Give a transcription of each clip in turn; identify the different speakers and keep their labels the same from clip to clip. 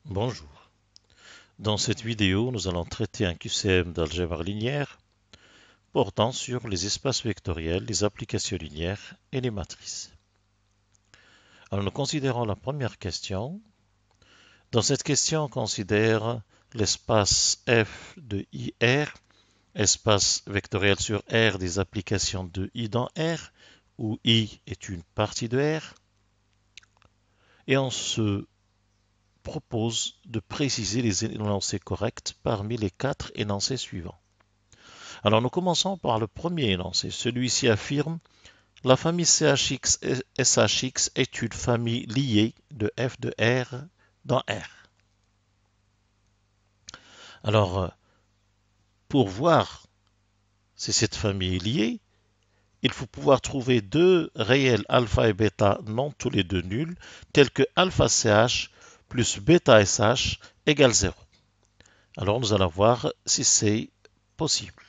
Speaker 1: Bonjour. Dans cette vidéo, nous allons traiter un QCM d'algèbre linéaire portant sur les espaces vectoriels, les applications linéaires et les matrices. Alors, nous considérons la première question. Dans cette question, on considère l'espace F de IR, espace vectoriel sur R des applications de I dans R, où I est une partie de R, et on se propose de préciser les énoncés corrects parmi les 4 énoncés suivants. Alors nous commençons par le premier énoncé. Celui-ci affirme la famille CHX et SHX est une famille liée de F de R dans R. Alors, pour voir si cette famille est liée, il faut pouvoir trouver deux réels alpha et bêta non tous les deux nuls, tels que alpha CH plus bêta SH égale 0. Alors nous allons voir si c'est possible.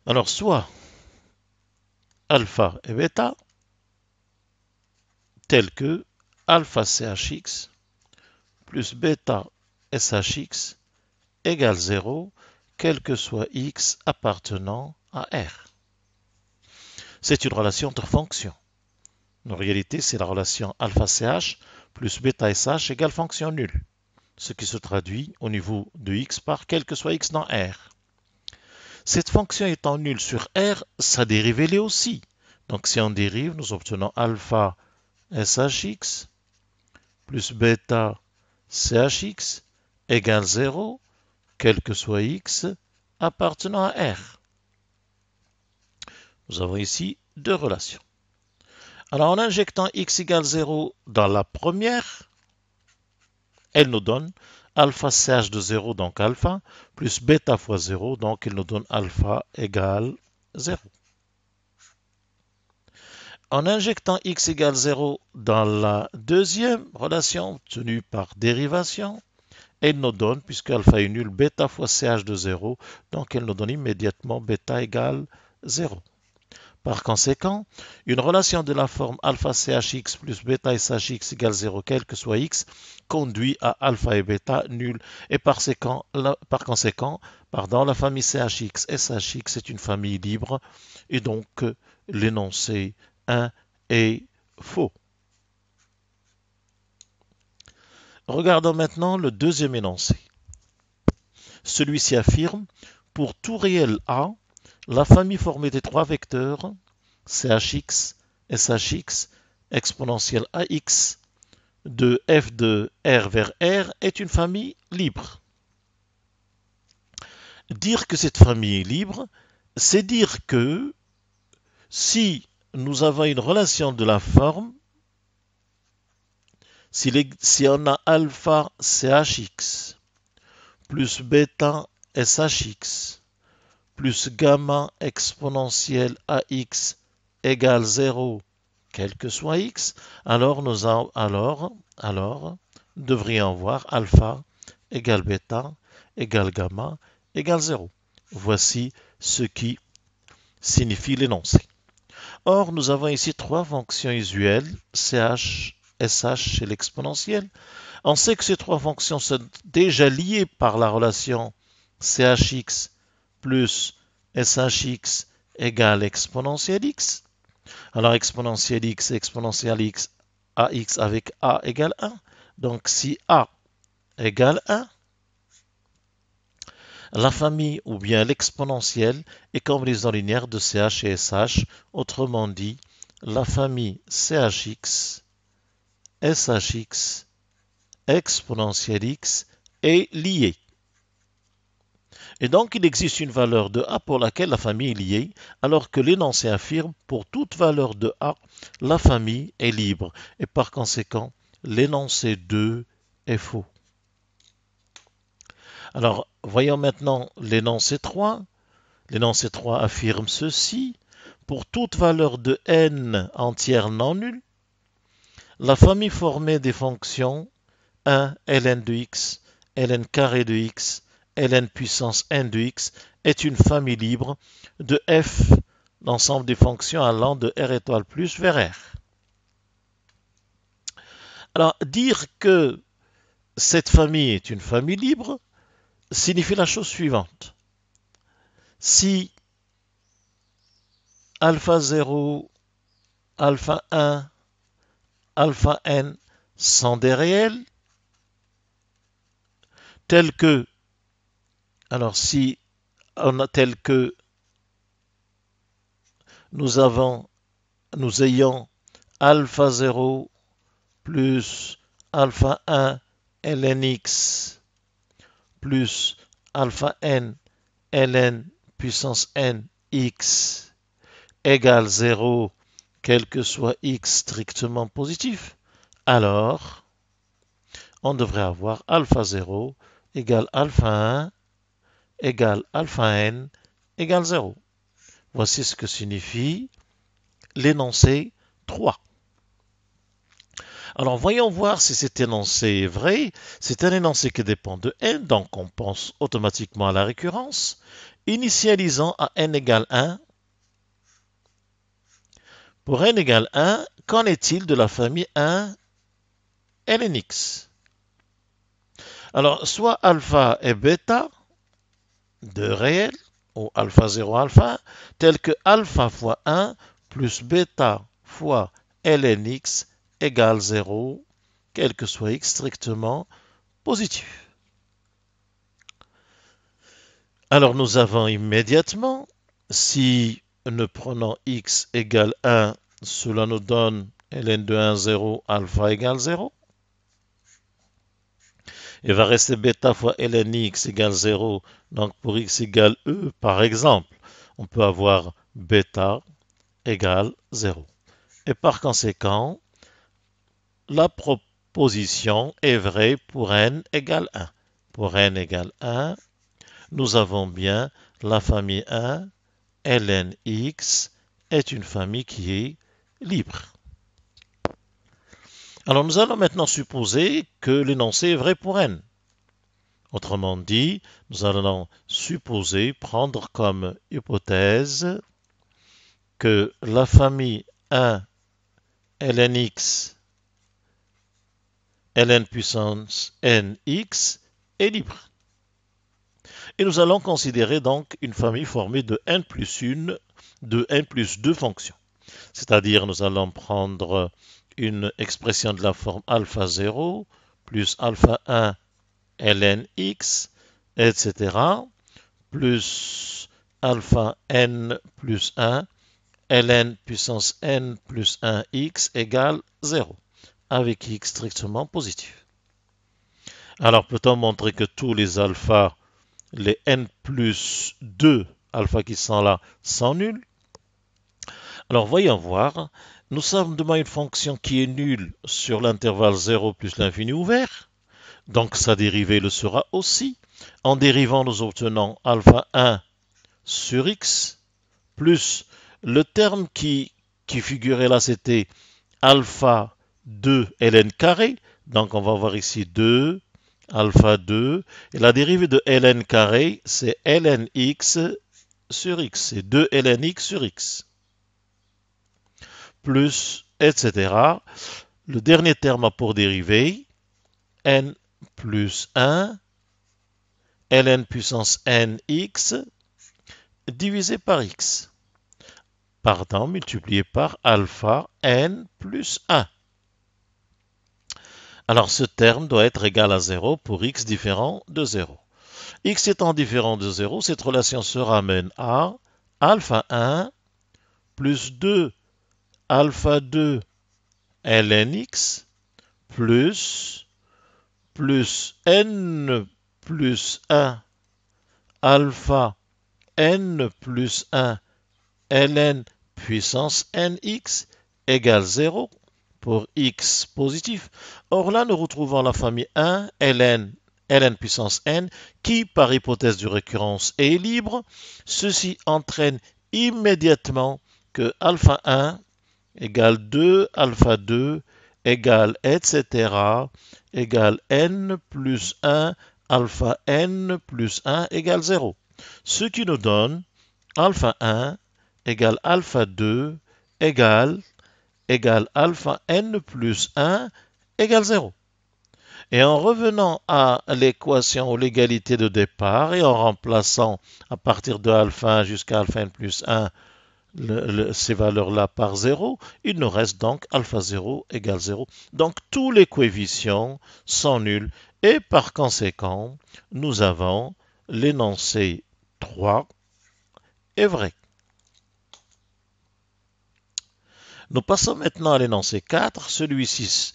Speaker 1: Alors soit alpha et bêta, tels que alpha CHX plus bêta SHX égale 0, quel que soit x appartenant à R. C'est une relation entre fonctions. En réalité, c'est la relation alpha CH plus bêta SH égale fonction nulle, ce qui se traduit au niveau de x par quel que soit x dans R. Cette fonction étant nulle sur R, sa dérivée l'est aussi. Donc si on dérive, nous obtenons alpha SHX plus bêta CHX égale 0, quel que soit x appartenant à R. Nous avons ici deux relations. Alors en injectant x égale 0 dans la première, elle nous donne alpha CH de 0, donc alpha, plus bêta fois 0, donc elle nous donne alpha égale 0. En injectant x égale 0 dans la deuxième relation obtenue par dérivation, elle nous donne, puisque alpha est nul, bêta fois CH de 0, donc elle nous donne immédiatement bêta égale 0. Par conséquent, une relation de la forme alpha CHX plus bêta SHX égale 0, quel que soit x, conduit à alpha et bêta nul. Et par conséquent, la famille CHX SHX est une famille libre, et donc l'énoncé 1 est faux. Regardons maintenant le deuxième énoncé. Celui-ci affirme, pour tout réel A, la famille formée des trois vecteurs CHX, SHX, exponentielle AX, de f de R vers R est une famille libre. Dire que cette famille est libre, c'est dire que si nous avons une relation de la forme, si on a alpha CHX plus bêta SHX plus gamma exponentielle AX égale 0, quel que soit x, alors nous devrions voir alpha égale bêta égale gamma égale 0. Voici ce qui signifie l'énoncé. Or, nous avons ici trois fonctions usuelles, ch, sh et l'exponentielle. On sait que ces trois fonctions sont déjà liées par la relation chx plus shx égale exponentielle x. Alors exponentielle x ax avec a égale 1. Donc si a égale 1, la famille ou bien l'exponentielle est combinaison linéaire de ch et sh. Autrement dit, la famille chx, shx, exponentielle x est liée. Et donc, il existe une valeur de A pour laquelle la famille est liée, alors que l'énoncé affirme, pour toute valeur de A, la famille est libre. Et par conséquent, l'énoncé 2 est faux. Alors, voyons maintenant l'énoncé 3. L'énoncé 3 affirme ceci. Pour toute valeur de n entière non nulle, la famille formée des fonctions 1 ln de x, ln carré de x, ln puissance n de x est une famille libre de f l'ensemble des fonctions allant de R étoile plus vers R. Alors, dire que cette famille est une famille libre signifie la chose suivante. Si alpha 0, alpha 1, alpha n sont des réels, tels que, alors si on a tel que nous ayons alpha 0 plus alpha 1 ln x plus alpha n ln puissance n x égale 0, quel que soit x strictement positif, alors on devrait avoir alpha 0 égale alpha 1 égale alpha n égale 0. Voici ce que signifie l'énoncé 3. Alors voyons voir si cet énoncé est vrai. C'est un énoncé qui dépend de n, donc on pense automatiquement à la récurrence. Initialisant à n égale 1. Pour n égale 1, qu'en est-il de la famille 1 ln x? Alors soit alpha et bêta, deux réels, ou alpha 0, alpha 1, tel que alpha fois 1 plus bêta fois ln x égale 0, quel que soit x strictement positif. Alors nous avons immédiatement, si nous prenons x égale 1, cela nous donne ln de 1, 0, alpha égale 0. Il va rester bêta fois ln x égale 0. Donc pour x égale e, par exemple, on peut avoir bêta égale 0. Et par conséquent, la proposition est vraie pour n égale 1. Pour n égale 1, nous avons bien la famille 1, ln x est une famille qui est libre. Alors nous allons maintenant supposer que l'énoncé est vrai pour n. Autrement dit, nous allons supposer, prendre comme hypothèse que la famille 1 ln x ln puissance nx est libre. Et nous allons considérer donc une famille formée de n plus 2 fonctions. C'est-à-dire nous allons prendre une expression de la forme alpha 0 plus alpha 1 ln x, etc., plus alpha n plus 1 ln puissance n plus 1 x égale 0, avec x strictement positif. Alors peut-on montrer que tous les alphas, les n plus 2 alpha qui sont là, sont nuls? Alors voyons voir, nous sommes devant une fonction qui est nulle sur l'intervalle 0 plus l'infini ouvert, donc sa dérivée le sera aussi. En dérivant, nous obtenons alpha 1 sur x, plus le terme qui figurait là, c'était alpha 2 ln carré, donc on va voir ici 2, alpha 2, et la dérivée de ln carré, c'est ln x sur x, c'est 2 ln x sur x, plus, etc. Le dernier terme a pour dérivée n plus 1 ln puissance nx divisé par x, pardon, multiplié par alpha n plus 1. Alors ce terme doit être égal à 0 pour x différent de 0. X étant différent de 0, cette relation se ramène à alpha 1 plus 2 alpha 2 ln x plus n plus 1 alpha n plus 1 ln puissance nx égale 0 pour x positif. Or là, nous retrouvons la famille 1 ln puissance n qui, par hypothèse de récurrence, est libre. Ceci entraîne immédiatement que alpha 1 égale 2 alpha 2 égale etc. égale n plus 1 alpha n plus 1 égale 0. Ce qui nous donne alpha 1 égale alpha 2 égale alpha n plus 1 égale 0. Et en revenant à l'équation ou l'égalité de départ et en remplaçant à partir de alpha 1 jusqu'à alpha n plus 1 ces valeurs-là par 0, il nous reste donc alpha 0 égale 0. Donc tous les coefficients sont nuls et par conséquent, nous avons l'énoncé 3 est vrai. Nous passons maintenant à l'énoncé 4. Celui-ci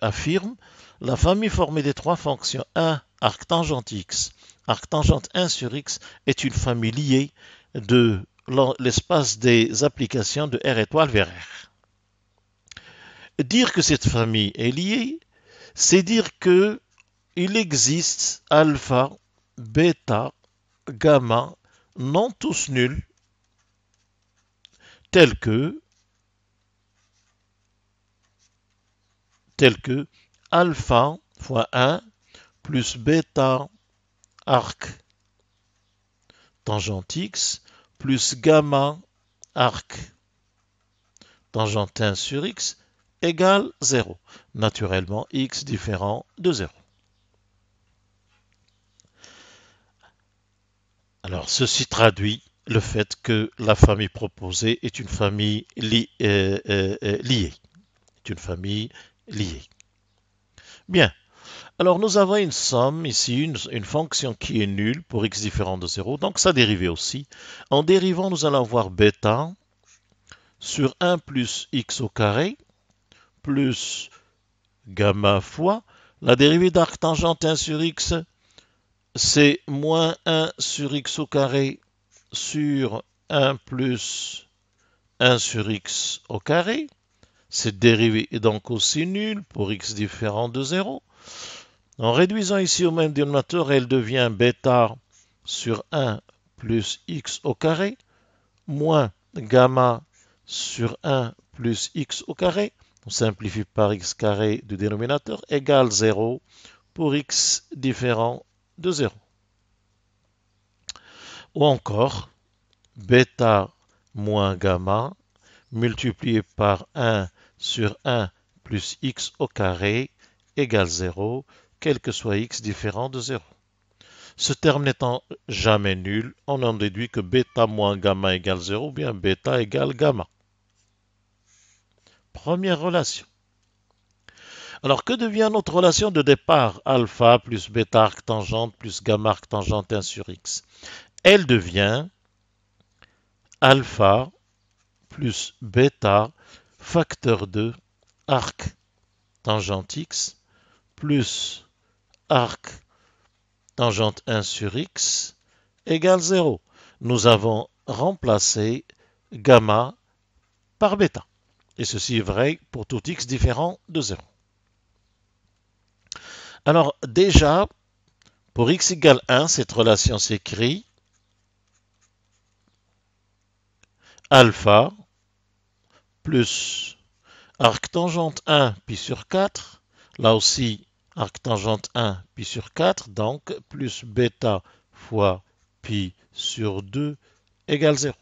Speaker 1: affirme la famille formée des trois fonctions 1, arctangente x, arctangente 1 sur x est une famille liée de l'espace des applications de R étoile vers R. Dire que cette famille est liée, c'est dire que il existe alpha, bêta, gamma, non tous nuls, tels que alpha fois 1 plus bêta arc tangente x plus gamma arc tangente 1 sur x égale 0. Naturellement, x différent de 0. Alors, ceci traduit le fait que la famille proposée est une famille liée. Est une famille liée. Bien. Alors, nous avons une somme ici, une fonction qui est nulle pour x différent de 0. Donc, sa dérivée aussi. En dérivant, nous allons avoir bêta sur 1 plus x au carré plus gamma fois la dérivée d'arctangente 1 sur x, c'est moins 1 sur x au carré sur 1 plus 1 sur x au carré. Cette dérivée est donc aussi nulle pour x différent de 0. En réduisant ici au même dénominateur, elle devient bêta sur 1 plus x au carré moins gamma sur 1 plus x au carré. On simplifie par x carré du dénominateur égale 0 pour x différent de 0. Ou encore, bêta moins gamma multiplié par 1 sur 1 plus x au carré égale 0, quel que soit x différent de 0. Ce terme n'étant jamais nul, on en déduit que bêta moins gamma égale 0, ou bien bêta égale gamma. Première relation. Alors, que devient notre relation de départ? Alpha plus bêta arctangente plus gamma arctangente 1 sur x. Elle devient alpha plus bêta facteur de arc tangente x plus arc tangente 1 sur x égale 0. Nous avons remplacé gamma par bêta. Et ceci est vrai pour tout x différent de 0. Alors déjà, pour x égale 1, cette relation s'écrit alpha plus arctangente 1 pi sur 4, là aussi arctangente 1 pi sur 4, donc plus bêta fois pi sur 2 égale 0.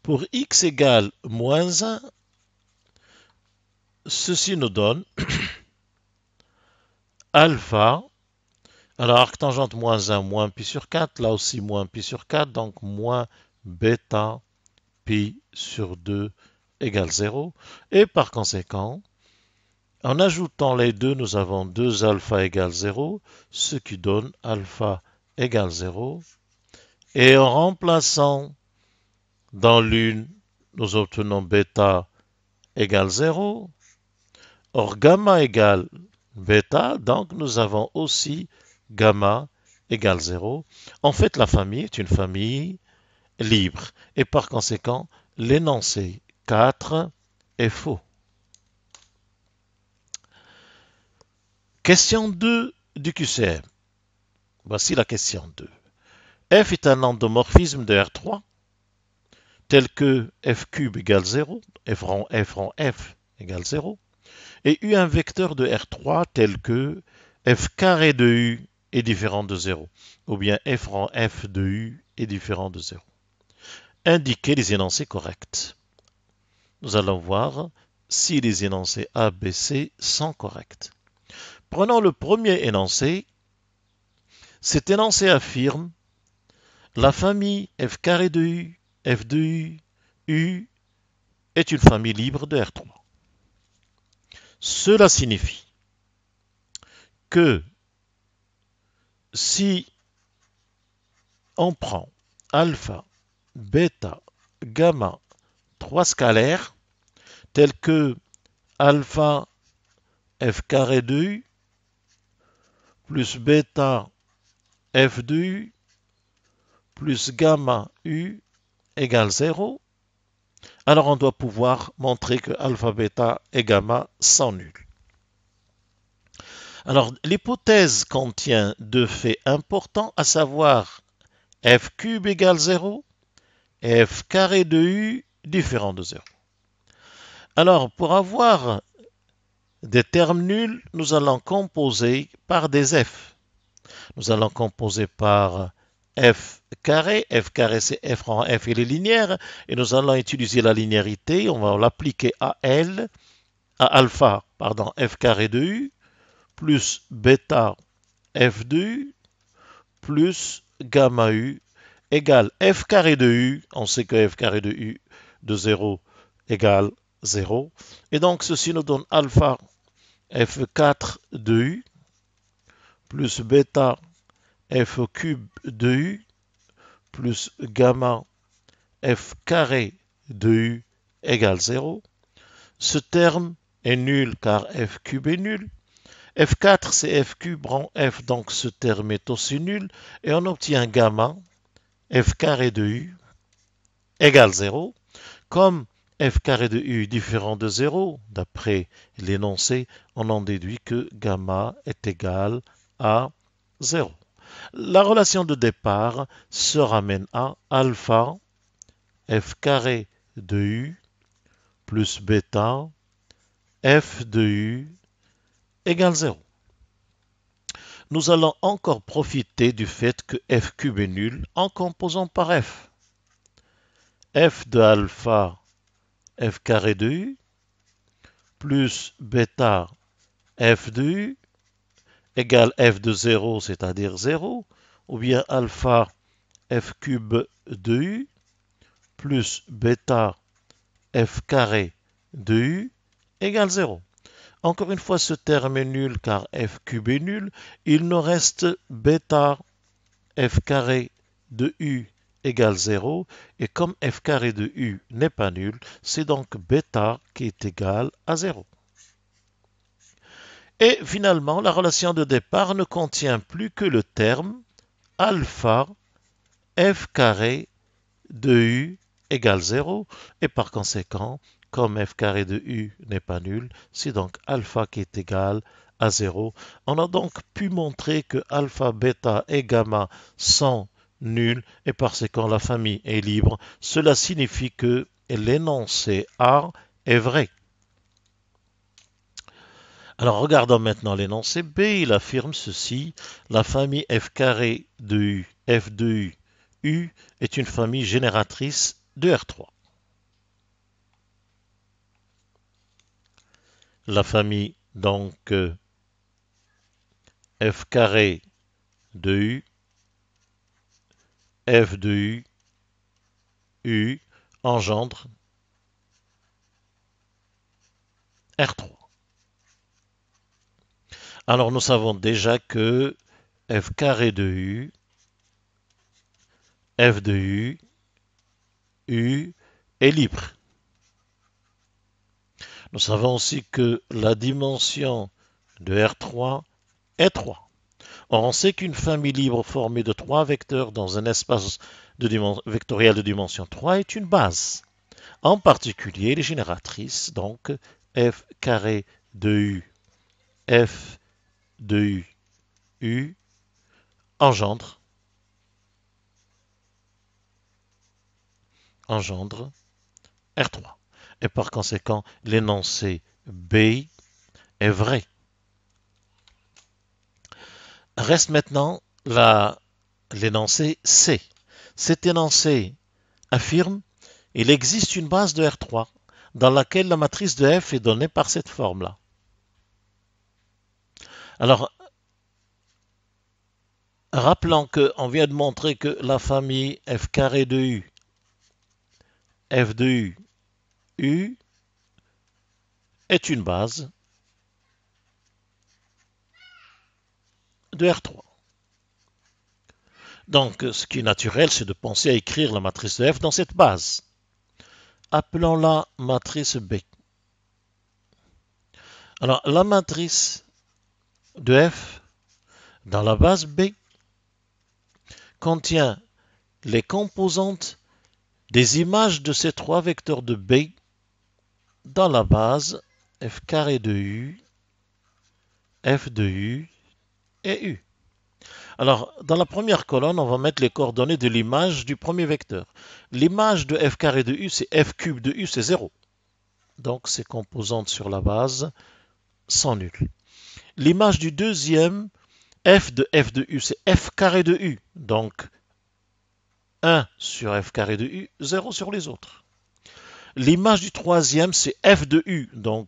Speaker 1: Pour x égale moins 1, ceci nous donne alpha, alors arctangente moins 1 moins pi sur 4, là aussi moins pi sur 4, donc moins bêta pi sur 2 égale 0. Et par conséquent, en ajoutant les deux, nous avons 2 alpha égale 0, ce qui donne alpha égale 0. Et en remplaçant dans l'une, nous obtenons bêta égale 0. Or, gamma égale bêta, donc nous avons aussi gamma égale 0. En fait, la famille est une famille libre. Et par conséquent, l'énoncé 4 est faux. Question 2 du QCM. Voici la question 2. F est un endomorphisme de R3 tel que f cube égale 0, f rond f égale 0, et U un vecteur de R3 tel que f carré de U est différent de 0, ou bien f rond f de U est différent de 0. indiquer les énoncés corrects. Nous allons voir si les énoncés A, B, C sont corrects. Prenons le premier énoncé. Cet énoncé affirme la famille f carré de U, f de U, U est une famille libre de R3. Cela signifie que si on prend alpha, bêta, gamma, trois scalaires, tels que alpha f carré de U plus bêta f de U plus gamma U égale 0, alors on doit pouvoir montrer que alpha, bêta et gamma sont nuls. Alors l'hypothèse contient deux faits importants, à savoir f cube égale 0 et f carré de U différent de 0. Alors pour avoir des termes nuls, nous allons composer par des f. Nous allons composer par f carré c'est f rang f, il est linéaire, et nous allons utiliser la linéarité, on va l'appliquer à alpha, f carré de U, plus bêta f de U, plus gamma U, égale f carré de U, on sait que f carré de U de 0 égale 0, et donc ceci nous donne alpha f4 de U, plus bêta f cube de U, plus gamma f carré de U égale 0. Ce terme est nul car f cube est nul. F4 c'est f cube rang f, donc ce terme est aussi nul. Et on obtient gamma f carré de U égale 0. Comme f carré de U différent de 0, d'après l'énoncé, on en déduit que gamma est égal à 0. La relation de départ se ramène à alpha f carré de U plus bêta f de U égale 0. Nous allons encore profiter du fait que f cube est nul en composant par f. F de alpha f carré de U plus bêta f de U égale f de 0, c'est-à-dire 0, ou bien alpha f cube de U plus bêta f carré de U égale 0. Encore une fois, ce terme est nul car f cube est nul. Il nous reste bêta f carré de U égale 0. Et comme f carré de U n'est pas nul, c'est donc bêta qui est égal à 0. Et finalement, la relation de départ ne contient plus que le terme alpha f carré de U égale 0. Et par conséquent, comme f carré de U n'est pas nul, c'est donc alpha qui est égal à 0. On a donc pu montrer que alpha, bêta et gamma sont nuls et par conséquent la famille est libre. Cela signifie que l'énoncé A est vrai. Alors regardons maintenant l'énoncé B, il affirme ceci, la famille f carré de U, f de U, U est une famille génératrice de R3. La famille donc f carré de U, f de U, U engendre R3. Alors nous savons déjà que f carré de U, f de U, U est libre. Nous savons aussi que la dimension de R3 est 3. Or, on sait qu'une famille libre formée de 3 vecteurs dans un espace vectoriel de dimension 3 est une base. En particulier, les génératrices, donc f carré de U, f de U, U, engendre R3. Et par conséquent, l'énoncé B est vrai. Reste maintenant l'énoncé C. Cet énoncé affirme il existe une base de R3 dans laquelle la matrice de F est donnée par cette forme-là. Alors, rappelons qu'on vient de montrer que la famille F carré de U, F de U, U est une base de R3. Donc, ce qui est naturel, c'est de penser à écrire la matrice de F dans cette base. Appelons-la matrice B. Alors, la matrice de F dans la base B contient les composantes des images de ces trois vecteurs de B dans la base F carré de U, F de U et U. Alors, dans la première colonne, on va mettre les coordonnées de l'image du premier vecteur. L'image de F carré de U, c'est F cube de U, c'est 0. Donc, ces composantes sur la base sont nulles. L'image du deuxième, F de U, c'est F carré de U. Donc, 1 sur F carré de U, 0 sur les autres. L'image du troisième, c'est F de U. Donc,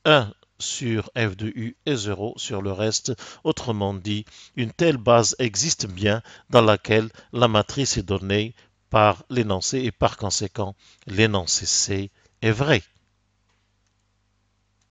Speaker 1: 1 sur F de U et 0 sur le reste. Autrement dit, une telle base existe bien dans laquelle la matrice est donnée par l'énoncé et par conséquent, l'énoncé C est vrai.